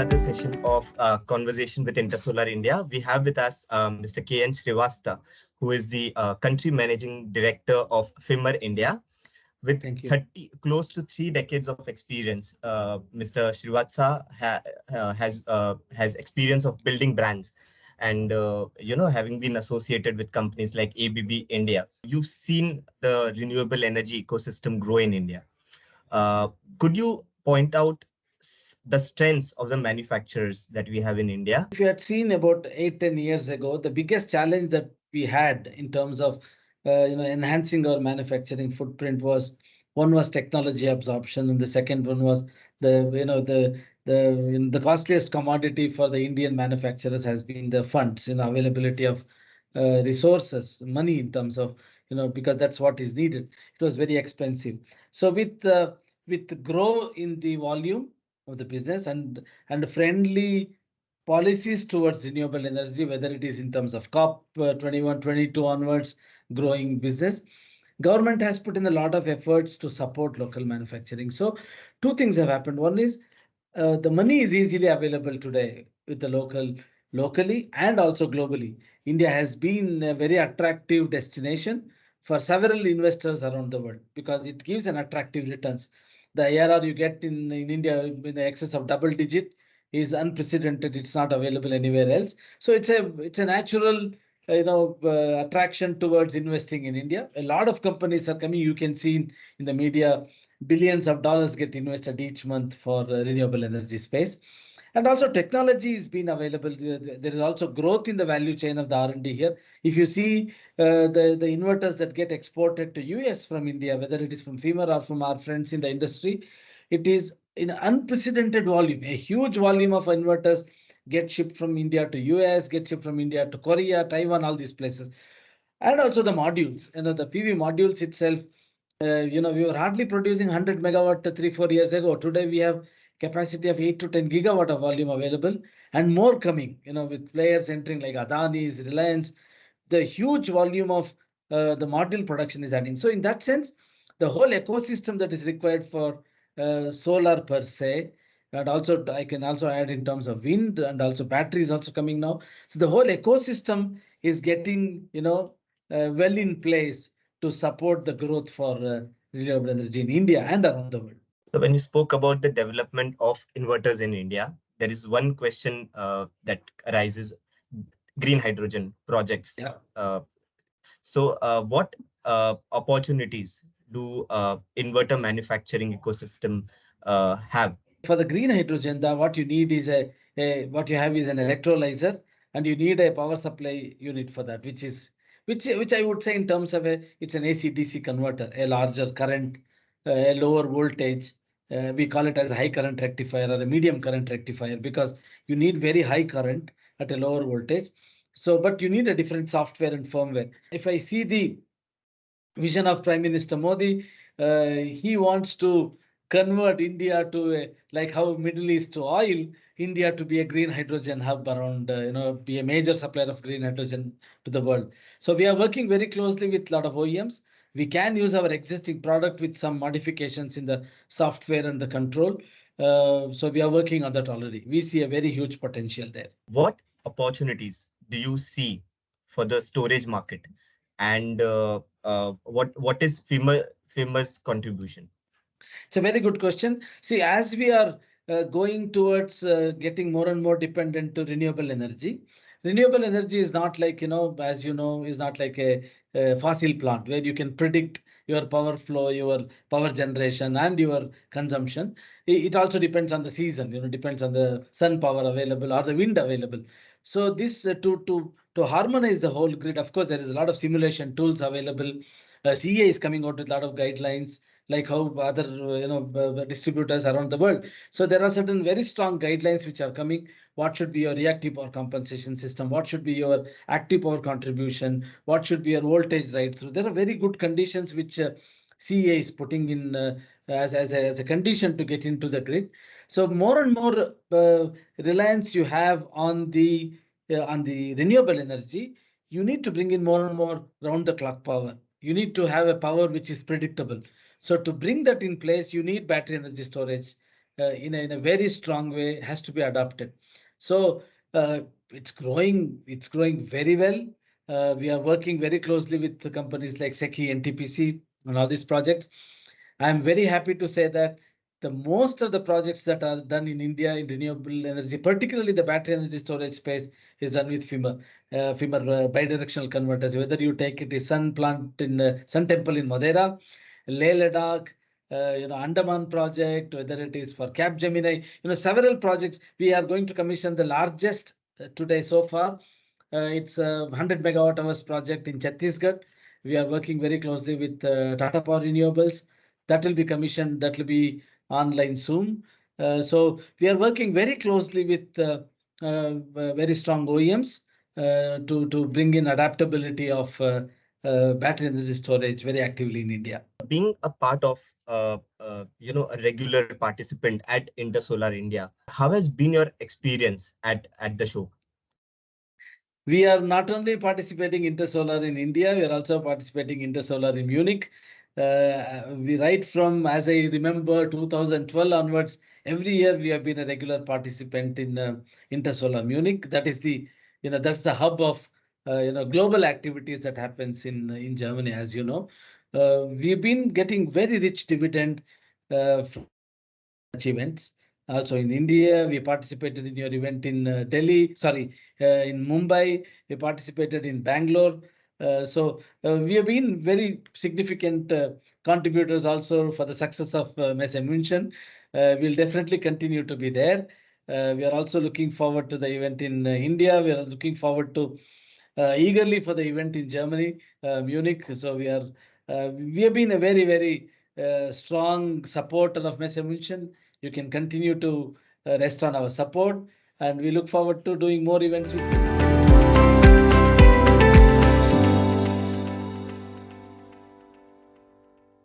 another session of conversation with Intersolar India. We have with us Mr. K. N. Sreevatsa, who is the country managing director of FIMER India. With close to 3 decades of experience, Mr. Sreevatsa has experience of building brands, and having been associated with companies like ABB India. You've seen the renewable energy ecosystem grow in India. Could you point out the strengths of the manufacturers that we have in India? If you had seen about 8-10 years ago, the biggest challenge that we had in terms of enhancing our manufacturing footprint was, one was technology absorption, and the second one was the costliest commodity for the Indian manufacturers has been the funds, availability of resources, money, in terms of because that's what is needed. It was very expensive. So with grow in the volume of the business and friendly policies towards renewable energy, whether it is in terms of COP 21, 22 onwards, growing business, government has put in a lot of efforts to support local manufacturing. So two things have happened. One is the money is easily available today with the locally and also globally. India has been a very attractive destination for several investors around the world because it gives an attractive returns. The ARR you get in India in excess of double digit is unprecedented. It's not available anywhere else. So it's a natural attraction towards investing in India. A lot of companies are coming. You can see in the media, billions of dollars get invested each month for renewable energy space. And also technology is being available. There is also growth in the value chain of the R&D here. If you see the inverters that get exported to US from India, whether it is from FIMER or from our friends in the industry, it is in unprecedented volume. A huge volume of inverters get shipped from India to US, get shipped from India to Korea, Taiwan, all these places. And also the modules, the PV modules itself, we were hardly producing 100 megawatt 3-4 years ago. Today we have capacity of 8 to 10 gigawatt of volume available and more coming, with players entering like Adani's, Reliance. The huge volume of the module production is adding. So in that sense, the whole ecosystem that is required for solar per se, and also I can also add in terms of wind and also batteries also coming now. So the whole ecosystem is getting, well in place to support the growth for renewable energy in India and around the world. So when you spoke about the development of inverters in India, there is one question that arises: green hydrogen projects. Yeah. What opportunities do inverter manufacturing ecosystem have? For the green hydrogen, what you need is what you have is an electrolyzer, and you need a power supply unit for that, which I would say in terms of it's an AC-DC converter, a larger current, a lower voltage. We call it as a high current rectifier or a medium current rectifier because you need very high current at a lower voltage. So, but you need a different software and firmware. If I see the vision of Prime Minister Modi, he wants to convert India to like how Middle East to oil, India to be a green hydrogen hub around, be a major supplier of green hydrogen to the world. So we are working very closely with a lot of OEMs. We can use our existing product with some modifications in the software and the control. So we are working on that already. We see a very huge potential there. What opportunities do you see for the storage market, and what is FIMER's contribution? It's a very good question. See, as we are going towards getting more and more dependent to renewable energy is not like, as you know, is not like a fossil plant where you can predict your power flow, your power generation, and your consumption. It also depends on the season, depends on the sun power available or the wind available. So this to harmonize the whole grid, of course, there is a lot of simulation tools available. CEA is coming out with a lot of guidelines, like how other distributors around the world. So there are certain very strong guidelines which are coming. What should be your reactive power compensation system? What should be your active power contribution? What should be your voltage right through? There are very good conditions which CEA is putting in as a condition to get into the grid. So more and more reliance you have on the renewable energy, you need to bring in more and more round the clock power. You need to have a power which is predictable. So to bring that in place, you need battery energy storage. in a very strong way has to be adopted. So it's growing very well. We are working very closely with the companies like SECI, NTPC, and all these projects. I'm very happy to say that the most of the projects that are done in India in renewable energy, particularly the battery energy storage space, is done with FIMER, bidirectional converters. Whether you take it is Sun plant in Sun Temple in Madeira, Leh Ladakh, Andaman project, whether it is for Cap Gemini, several projects. We are going to commission the largest today so far. It's a 100 megawatt hours project in Chhattisgarh. We are working very closely with Tata Power Renewables. That will be commissioned. That will be online soon. So we are working very closely with very strong OEMs to bring in adaptability of battery energy storage very actively in India. Being a part of a regular participant at Intersolar India, how has been your experience at the show? We are not only participating Intersolar in India, we are also participating Intersolar in Munich. We right from, as I remember, 2012 onwards, every year we have been a regular participant in Intersolar Munich. That is that's the hub of global activities that happens in Germany, as you know. We've been getting very rich dividend from such events. Also in India, we participated in your event in in Mumbai. We participated in Bangalore. So we have been very significant contributors also for the success of Messe München. We'll definitely continue to be there. We are also looking forward to the event in India. We are looking forward to eagerly for the event in Germany, Munich. So we have been a very strong supporter of Messe München. You can continue to rest on our support, and we look forward to doing more events with you.